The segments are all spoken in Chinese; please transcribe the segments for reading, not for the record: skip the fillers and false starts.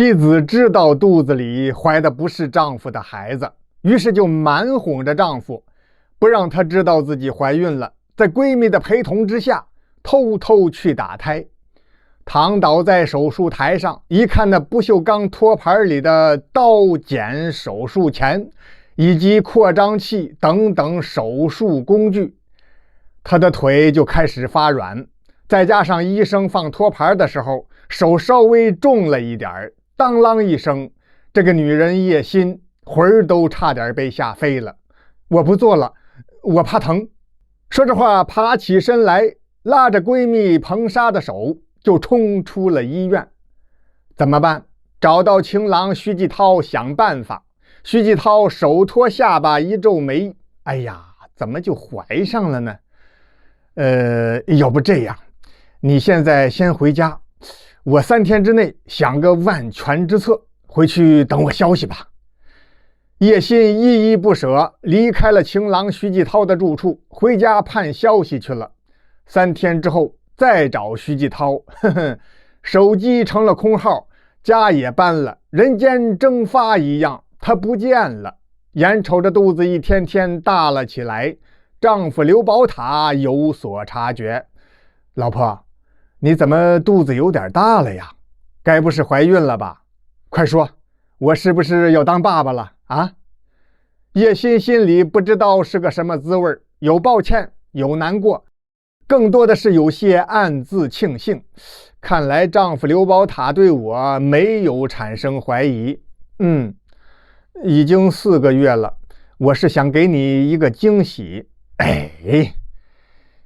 妻子知道肚子里怀的不是丈夫的孩子，于是就瞒哄着丈夫，不让他知道自己怀孕了，在闺蜜的陪同之下偷偷去打胎。躺倒在手术台上，一看那不锈钢托盘里的刀剪手术钳以及扩张器等等手术工具，她的腿就开始发软，再加上医生放托盘的时候手稍微重了一点，当啷一声，这个女人叶心魂儿都差点被吓飞了。我不做了，我怕疼。说着话，爬起身来，拉着闺蜜彭莎的手就冲出了医院。怎么办？找到情郎徐继涛想办法。徐继涛手托下巴一皱眉，哎呀，怎么就怀上了呢？要不这样，你现在先回家，我3天之内想个万全之策，回去等我消息吧。叶心依依不舍，离开了情郎徐继涛的住处，回家盼消息去了。3天之后再找徐继涛，手机成了空号，家也搬了，人间蒸发一样，他不见了。眼瞅着肚子一天天大了起来，丈夫刘宝塔有所察觉。老婆，你怎么肚子有点大了呀？该不是怀孕了吧？快说，我是不是要当爸爸了啊？叶心心里不知道是个什么滋味，有抱歉，有难过，更多的是有些暗自庆幸。看来丈夫刘宝塔对我没有产生怀疑。已经4个月了，我是想给你一个惊喜。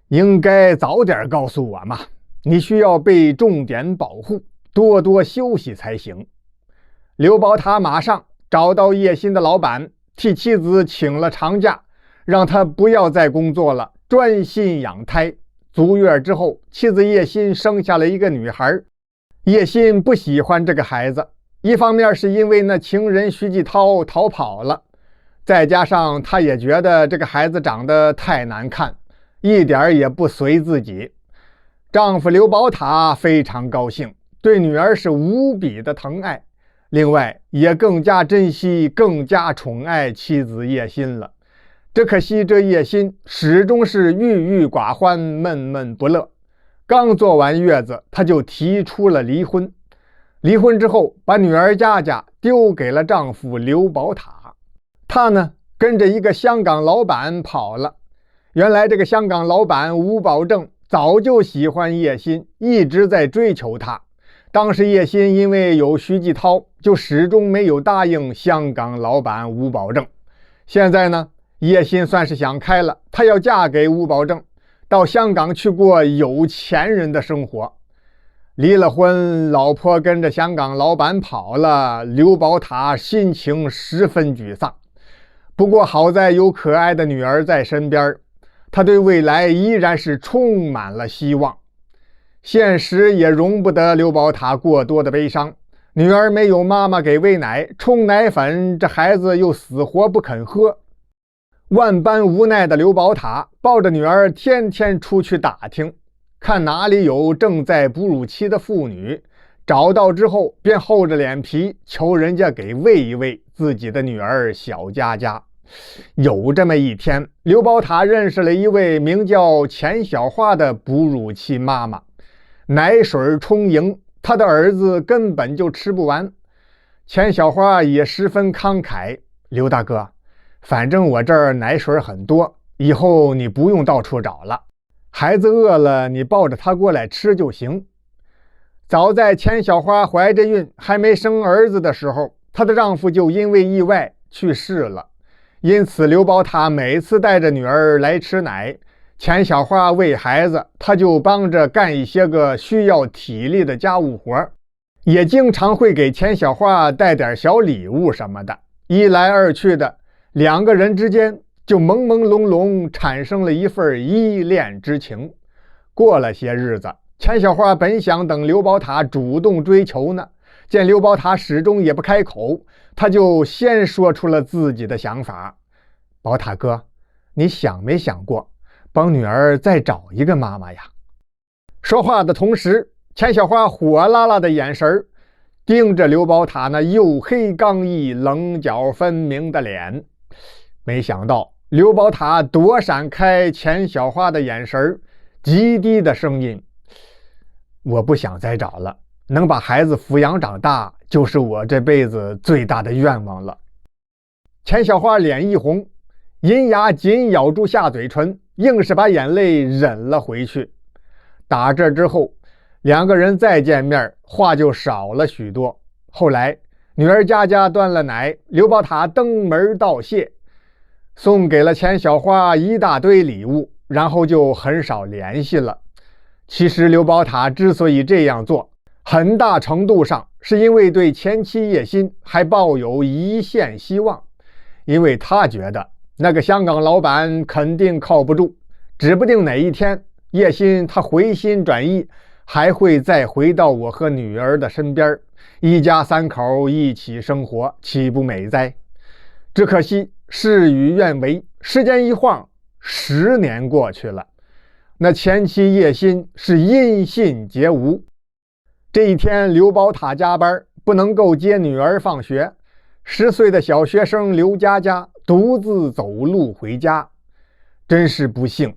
应该早点告诉我嘛，你需要被重点保护，多多休息才行。刘宝塔马上找到叶心的老板，替妻子请了长假，让他不要再工作了，专心养胎。足月之后，妻子叶心生下了一个女孩。叶心不喜欢这个孩子，一方面是因为那情人徐继涛逃跑了，再加上她也觉得这个孩子长得太难看，一点也不随自己。丈夫刘宝塔非常高兴，对女儿是无比的疼爱，另外也更加珍惜更加宠爱妻子叶心了。只可惜这叶心始终是郁郁寡欢，闷闷不乐。刚坐完月子，她就提出了离婚。离婚之后，把女儿佳佳丢给了丈夫刘宝塔。她呢，跟着一个香港老板跑了。原来这个香港老板吴保正早就喜欢叶心，一直在追求她。当时叶心因为有徐继涛，就始终没有答应香港老板吴保正。现在呢，叶心算是想开了，她要嫁给吴保正，到香港去过有钱人的生活。离了婚，老婆跟着香港老板跑了，刘宝塔心情十分沮丧。不过好在有可爱的女儿在身边，他对未来依然是充满了希望。现实也容不得刘宝塔过多的悲伤，女儿没有妈妈给喂奶，冲奶粉，这孩子又死活不肯喝。万般无奈的刘宝塔抱着女儿天天出去打听，看哪里有正在哺乳期的妇女，找到之后便厚着脸皮求人家给喂一喂自己的女儿小佳佳。有这么一天，刘宝塔认识了一位名叫钱小花的哺乳期妈妈，奶水充盈，她的儿子根本就吃不完。钱小花也十分慷慨，刘大哥，反正我这儿奶水很多，以后你不用到处找了，孩子饿了你抱着他过来吃就行。早在钱小花怀着孕还没生儿子的时候，她的丈夫就因为意外去世了，因此刘宝塔每次带着女儿来吃奶，钱小花喂孩子，她就帮着干一些个需要体力的家务活，也经常会给钱小花带点小礼物什么的。一来二去的，两个人之间就朦朦胧胧产生了一份依恋之情。过了些日子，钱小花本想等刘宝塔主动追求呢，见刘宝塔始终也不开口，她就先说出了自己的想法。宝塔哥，你想没想过帮女儿再找一个妈妈呀？说话的同时，钱小花火辣辣的眼神盯着刘宝塔那黝黑刚毅、棱角分明的脸。没想到刘宝塔躲闪开钱小花的眼神，极低的声音：“我不想再找了，能把孩子抚养长大，就是我这辈子最大的愿望了。”钱小花脸一红，银牙紧咬住下嘴唇，硬是把眼泪忍了回去。打这之后，两个人再见面，话就少了许多。后来女儿佳佳端了奶，刘宝塔登门道谢，送给了钱小花一大堆礼物，然后就很少联系了。其实刘宝塔之所以这样做，很大程度上是因为对前妻叶欣还抱有一线希望，因为他觉得那个香港老板肯定靠不住，指不定哪一天叶欣他回心转意，还会再回到我和女儿的身边，一家三口一起生活，岂不美哉？只可惜事与愿违，时间一晃10年过去了，那前妻叶欣是音信皆无。这一天，刘宝塔加班，不能够接女儿放学，10岁的小学生刘佳佳独自走路回家，真是不幸。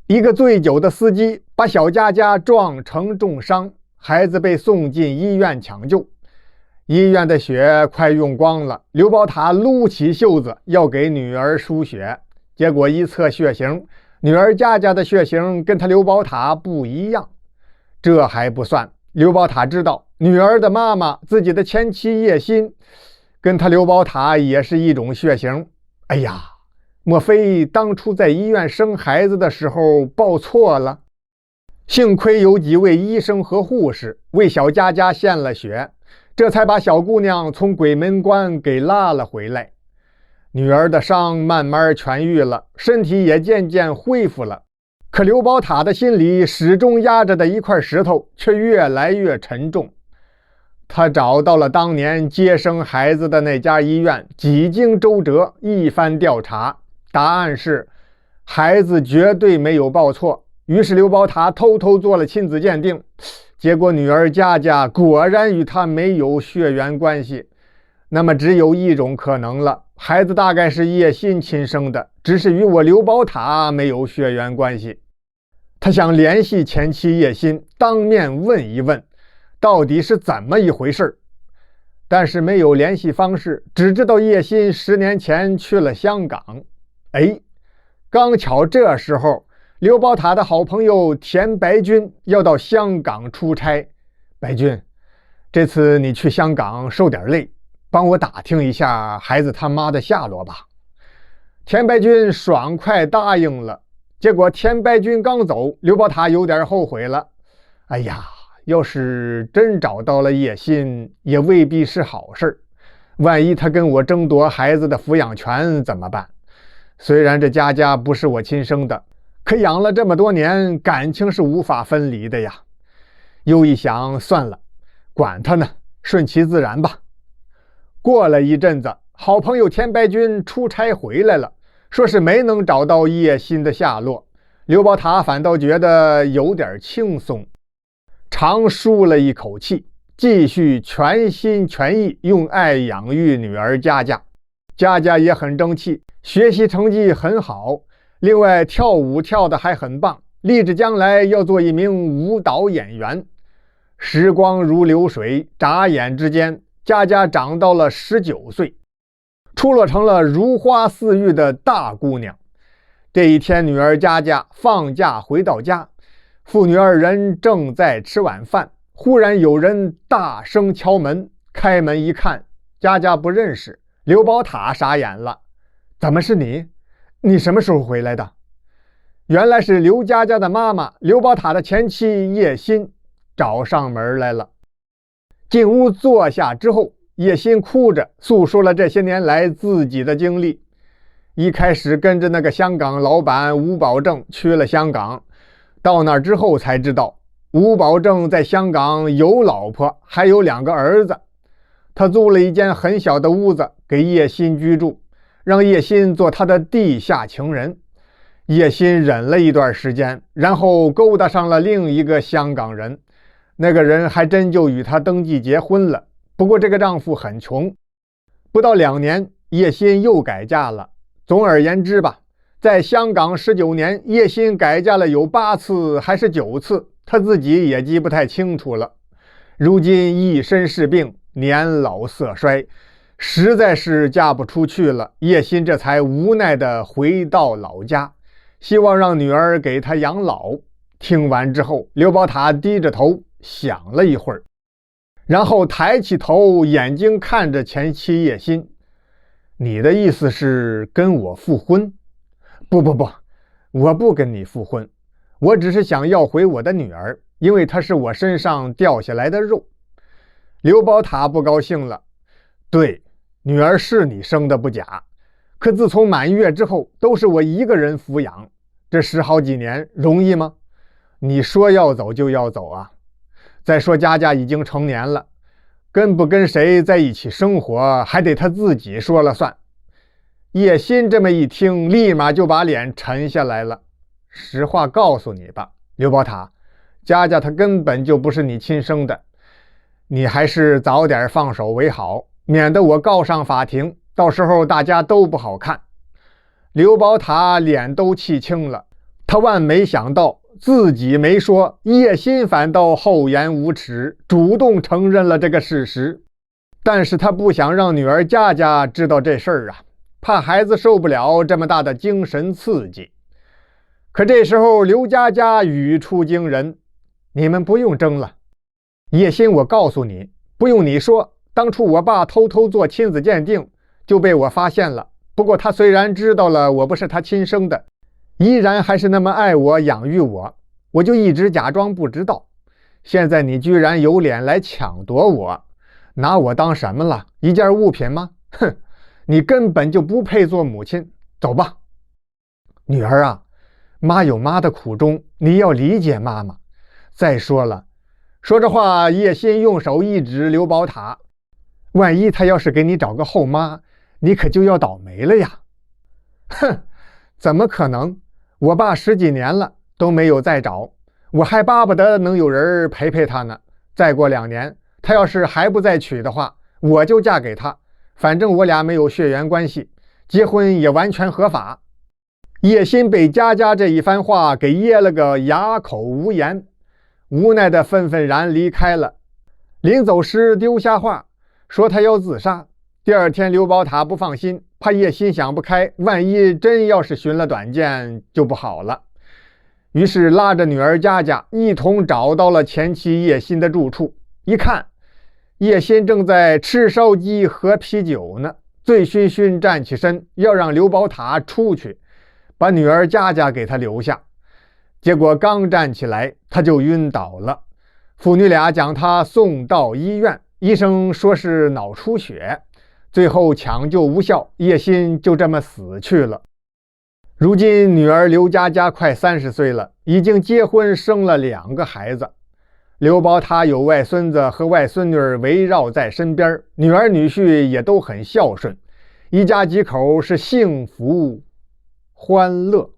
一个醉酒的司机把小佳佳撞成重伤，孩子被送进医院抢救。医院的血快用光了，刘宝塔撸起袖子要给女儿输血，结果一测血型，女儿佳佳的血型跟他刘宝塔不一样。这还不算，刘宝塔知道女儿的妈妈自己的前妻叶欣跟他刘宝塔也是一种血型。哎呀，莫非当初在医院生孩子的时候报错了？幸亏有几位医生和护士为小佳佳献了血，这才把小姑娘从鬼门关给拉了回来。女儿的伤慢慢痊愈了，身体也渐渐恢复了，可刘宝塔的心里始终压着的一块石头却越来越沉重。他找到了当年接生孩子的那家医院，几经周折，一番调查，答案是孩子绝对没有报错。于是刘宝塔偷偷做了亲子鉴定，结果女儿佳佳果然与他没有血缘关系。那么只有一种可能了，孩子大概是叶欣亲生的，只是与我刘宝塔没有血缘关系。他想联系前妻叶欣，当面问一问到底是怎么一回事，但是没有联系方式，只知道叶欣10年前去了香港。刚巧这时候刘宝塔的好朋友田白军要到香港出差。白军，这次你去香港受点累，帮我打听一下孩子他妈的下落吧。田白军爽快答应了。结果田白军刚走，刘宝塔有点后悔了。哎呀，要是真找到了叶欣，也未必是好事，万一他跟我争夺孩子的抚养权怎么办？虽然这佳佳不是我亲生的，可养了这么多年，感情是无法分离的呀。又一想，算了，管他呢，顺其自然吧。过了一阵子，好朋友田白军出差回来了，说是没能找到叶欣的下落。刘宝塔反倒觉得有点轻松，长舒了一口气，继续全心全意用爱养育女儿佳佳。佳佳也很争气，学习成绩很好，另外跳舞跳得还很棒，立志将来要做一名舞蹈演员。时光如流水，眨眼之间，佳佳长到了19岁，出落成了如花似玉的大姑娘。这一天，女儿佳佳放假回到家，父女二人正在吃晚饭，忽然有人大声敲门。开门一看，佳佳不认识，刘宝塔傻眼了。怎么是你？你什么时候回来的？原来是刘佳佳的妈妈，刘宝塔的前妻叶欣找上门来了。进屋坐下之后，叶欣哭着诉说了这些年来自己的经历。一开始跟着那个香港老板吴保正去了香港，到那之后才知道吴保正在香港有老婆，还有2个儿子。他租了一间很小的屋子给叶欣居住，让叶欣做他的地下情人。叶欣忍了一段时间，然后勾搭上了另一个香港人。那个人还真就与她登记结婚了。不过这个丈夫很穷，不到2年，叶欣又改嫁了。总而言之吧，在香港19年，叶欣改嫁了有8次还是9次，她自己也记不太清楚了。如今一身是病，年老色衰，实在是嫁不出去了。叶欣这才无奈地回到老家，希望让女儿给她养老。听完之后，刘宝塔低着头想了一会儿，然后抬起头，眼睛看着前妻叶欣：“你的意思是跟我复婚？”“不，我不跟你复婚，我只是想要回我的女儿，因为她是我身上掉下来的肉。”刘宝塔不高兴了：“对，女儿是你生的不假，可自从满月之后，都是我一个人抚养，这10好几年容易吗？你说要走就要走啊！再说佳佳已经成年了，跟不跟谁在一起生活，还得她自己说了算。”叶欣这么一听，立马就把脸沉下来了。“实话告诉你吧，刘宝塔，佳佳她根本就不是你亲生的，你还是早点放手为好，免得我告上法庭，到时候大家都不好看。”刘宝塔脸都气青了，他万没想到自己没说，叶欣反倒厚颜无耻，主动承认了这个事实。但是他不想让女儿佳佳知道这事儿啊，怕孩子受不了这么大的精神刺激。可这时候刘佳佳语出惊人：“你们不用争了，叶欣，我告诉你，不用你说，当初我爸偷偷做亲子鉴定就被我发现了。不过他虽然知道了我不是他亲生的，依然还是那么爱我养育我，我就一直假装不知道。现在你居然有脸来抢夺我，拿我当什么了？一件物品吗？哼，你根本就不配做母亲。走吧。”“女儿啊，妈有妈的苦衷，你要理解妈妈。再说了。”说着话，叶欣用手一指刘宝塔：“万一他要是给你找个后妈，你可就要倒霉了呀！”“哼，怎么可能？我爸10几年了都没有再找，我还巴不得能有人陪陪他呢。再过2年，他要是还不再娶的话，我就嫁给他，反正我俩没有血缘关系，结婚也完全合法。”叶欣被佳佳这一番话给噎了个哑口无言，无奈的愤愤然离开了。临走时丢下话说他要自杀。第2天刘宝塔不放心，怕叶欣想不开，万一真要是寻了短见就不好了，于是拉着女儿佳佳一同找到了前妻叶欣的住处。一看，叶欣正在吃烧鸡喝啤酒呢，醉醺醺站起身要让刘宝塔出去，把女儿佳佳给他留下。结果刚站起来他就晕倒了，父女俩将他送到医院，医生说是脑出血，最后抢救无效，叶欣就这么死去了。如今女儿刘佳佳快30岁了，已经结婚生了2个孩子。刘宝塔有外孙子和外孙女围绕在身边，女儿女婿也都很孝顺，一家几口是幸福欢乐。